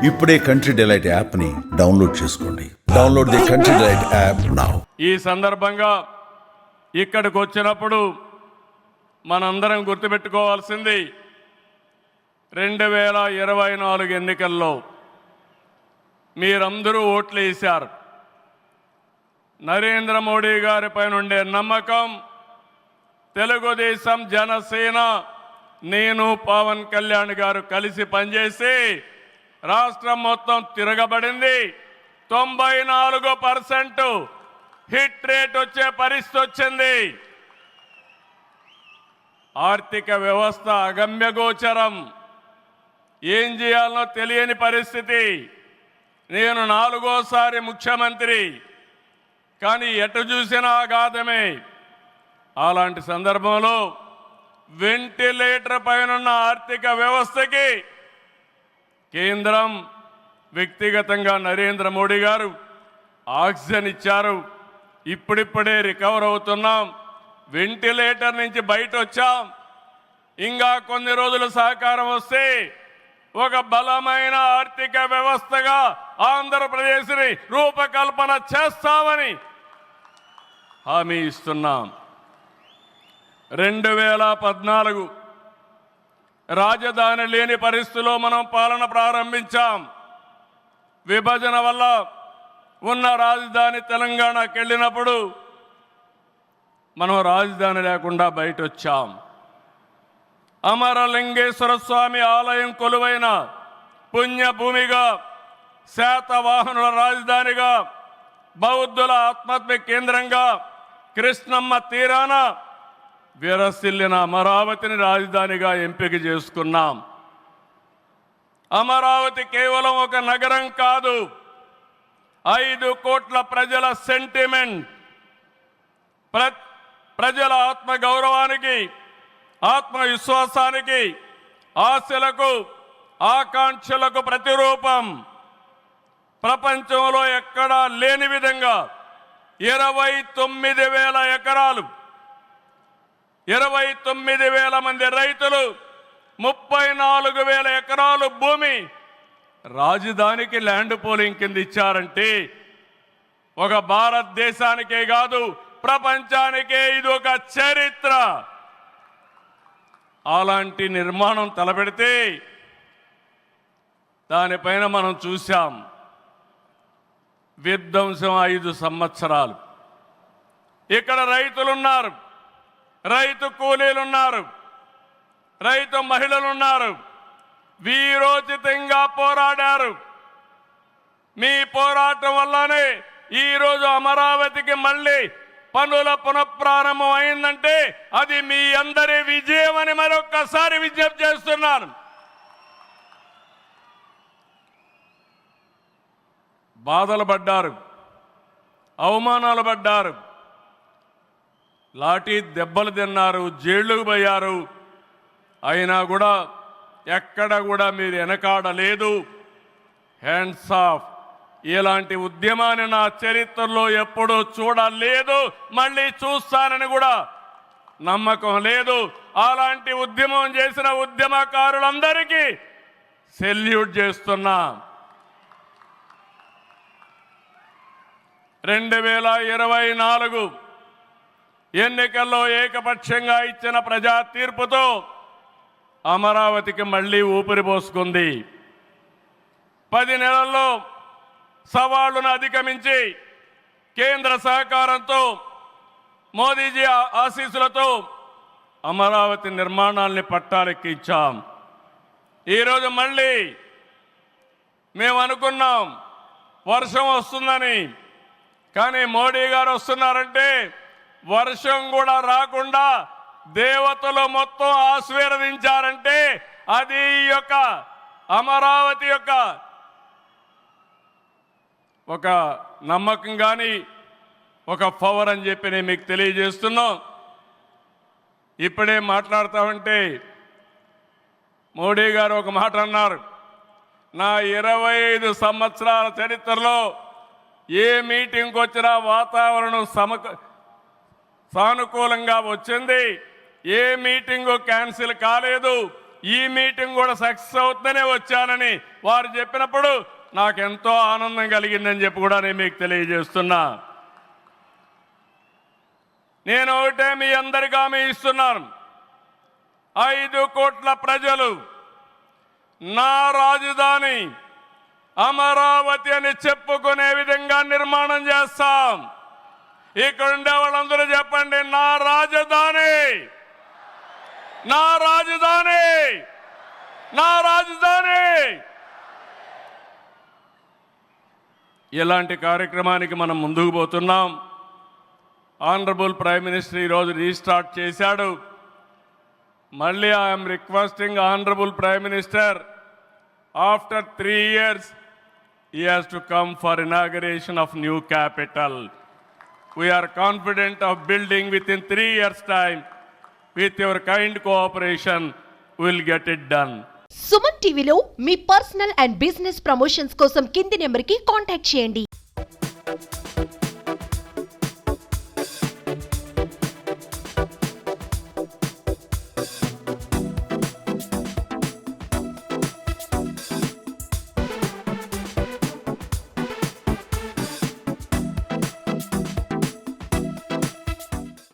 ఇప్పుడే country delight యాప్ని download చేసుకోండి. Download the country delight app now. ఈ సందర్భంగా ఇక్కడికి వచ్చినప్పుడు మనందరం గుర్తుపెట్టుకోవాల్సింది 2024 ఎన్నికల్లో మీరందరూ ఓట్లు వేశారు. నరేంద్ర మోడీ గారిపై ఉండే నమ్మకం, తెలుగుదేశం, జనసేన, నేను, పవన్ కళ్యాణ్ గారు కలిసి పనిచేసి రాష్ట్రం మొత్తం తిరగబడింది. 94% హిట్ రేట్ వచ్చే పరిస్థితి వచ్చింది. ఆర్థిక వ్యవస్థ అగమ్యగోచరం, ఏం చేయాలనో తెలియని పరిస్థితి. నేను 4వ ముఖ్యమంత్రి, కానీ ఎటు చూసినా ఆఘాతమే. అలాంటి సందర్భంలో వెంటిలేటర్ పైనున్న ఆర్థిక వ్యవస్థకి కేంద్రం, వ్యక్తిగతంగా నరేంద్ర మోడీ గారు ఆక్సిజన్ ఇచ్చారు. ఇప్పుడిప్పుడే రికవర్ అవుతున్నాం, వెంటిలేటర్ నుంచి బయట వచ్చాం. ఇంకా కొన్ని రోజులు సహకారం వస్తే ఒక బలమైన ఆర్థిక వ్యవస్థగా ఆంధ్రప్రదేశ్ని రూపకల్పన చేస్తామని హామీ ఇస్తున్నాం. 2014 రాజధాని లేని పరిస్థితిలో మనం పాలన ప్రారంభించాం. విభజన వల్ల ఉన్న రాజధాని తెలంగాణకి వెళ్ళినప్పుడు మనం రాజధాని లేకుండా బయట వచ్చాం. అమరలింగేశ్వర స్వామి ఆలయం కొలువైన పుణ్యభూమిగా, శాతవాహనుల రాజధానిగా, బౌద్ధుల ఆత్మహత్య కేంద్రంగా, కృష్ణమ్మ తీరాన విరసిల్లిన అమరావతిని రాజధానిగా ఎంపిక చేసుకున్నాం. అమరావతి కేవలం ఒక నగరం కాదు, 5 కోట్ల ప్రజల సెంటిమెంట్. ప్రజల ఆత్మగౌరవానికి, ఆత్మవిశ్వాసానికి, ఆశలకు, ఆకాంక్షలకు ప్రతిరూపం. ప్రపంచంలో ఎక్కడా లేని విధంగా 29,000 ఎకరాలు, 29,000 మంది రైతులు, 34,000 ఎకరాలు భూమి రాజధానికి ల్యాండ్ పోలింగ్ కింద ఇచ్చారంటే ఒక భారతదేశానికే కాదు, ప్రపంచానికే ఇది ఒక చరిత్ర. అలాంటి నిర్మాణం తలపెడితే దానిపైన మనం చూశాం విధ్వంసం 5 సంవత్సరాలు. ఇక్కడ రైతులున్నారు, రైతు కూలీలున్నారు, రైతు మహిళలున్నారు, వీరోచితంగా పోరాడారు. మీ పోరాటం వల్లనే ఈరోజు అమరావతికి మళ్ళీ పనుల పునఃప్రారంభం అయిందంటే అది మీ అందరి విజయం అని మరొక్కసారి విజ్ఞప్తి చేస్తున్నాను. బాధలు పడ్డారు, అవమానాలు పడ్డారు, లాఠీ దెబ్బలు తిన్నారు, జైళ్లకు పోయారు. అయినా కూడా ఎక్కడ కూడా మీరు వెనకాడలేదు. Hands of. ఇలాంటి ఉద్యమాన్ని నా చరిత్రలో ఎప్పుడూ చూడలేదు, మళ్ళీ చూస్తానని కూడా నమ్మకం లేదు. అలాంటి ఉద్యమం చేసిన ఉద్యమకారులందరికీ సెల్యూట్ చేస్తున్నా. 2024 ఎన్నికల్లో ఏకపక్షంగా ఇచ్చిన ప్రజా తీర్పుతో అమరావతికి మళ్ళీ ఊపిరి పోసుకుంది. 10 నెలల్లో సవాళ్లను అధిగమించి కేంద్ర సహకారంతో, మోదీజీ ఆశీస్సులతో అమరావతి నిర్మాణాల్ని పట్టాలెక్కించాం. ఈరోజు మళ్ళీ మేము అనుకున్నాం వర్షం వస్తుందని, కానీ మోడీ గారు వస్తున్నారంటే వర్షం కూడా రాకుండా దేవతలు మొత్తం ఆశీర్వదించారంటే అది ఈ యొక్క అమరావతి యొక్క ఒక నమ్మకం కానీ ఒక పవర్ అని చెప్పి నేను మీకు తెలియజేస్తున్నాం. ఇప్పుడే మాట్లాడుతామంటే మోడీ గారు ఒక మాట అన్నారు, నా 25 సంవత్సరాల చరిత్రలో ఏ మీటింగ్కి వచ్చినా వాతావరణం సానుకూలంగా వచ్చింది, ఏ మీటింగు క్యాన్సిల్ కాలేదు, ఈ మీటింగ్ కూడా సక్సెస్ అవుతుందనే వచ్చానని వారు చెప్పినప్పుడు నాకెంతో ఆనందం కలిగిందని చెప్పి కూడా నేను మీకు తెలియజేస్తున్నా. నేను ఒకటే మీ అందరికీ హామీ ఇస్తున్నాను, 5 కోట్ల ప్రజలు నా రాజధాని అమరావతి అని చెప్పుకునే విధంగా నిర్మాణం చేస్తాం. ఇక్కడ ఉండే వాళ్ళందరూ చెప్పండి, నా రాజధాని, నా రాజధాని, నా రాజధాని. ఇలాంటి కార్యక్రమానికి మనం ముందుకు పోతున్నాం. ఆనరబుల్ ప్రైమ్ మినిస్టర్ ఈరోజు రీస్టార్ట్ చేశాడు. మళ్ళీ I'm requesting honourable prime minister, after 3 years he has to come for inauguration of new capital. We are confident of building within 3 years time. With your kind cooperation we will get it done. Suman టీవీలో మీ personal and business promotions కోసం కింది నెంబర్కి contact చేయండి.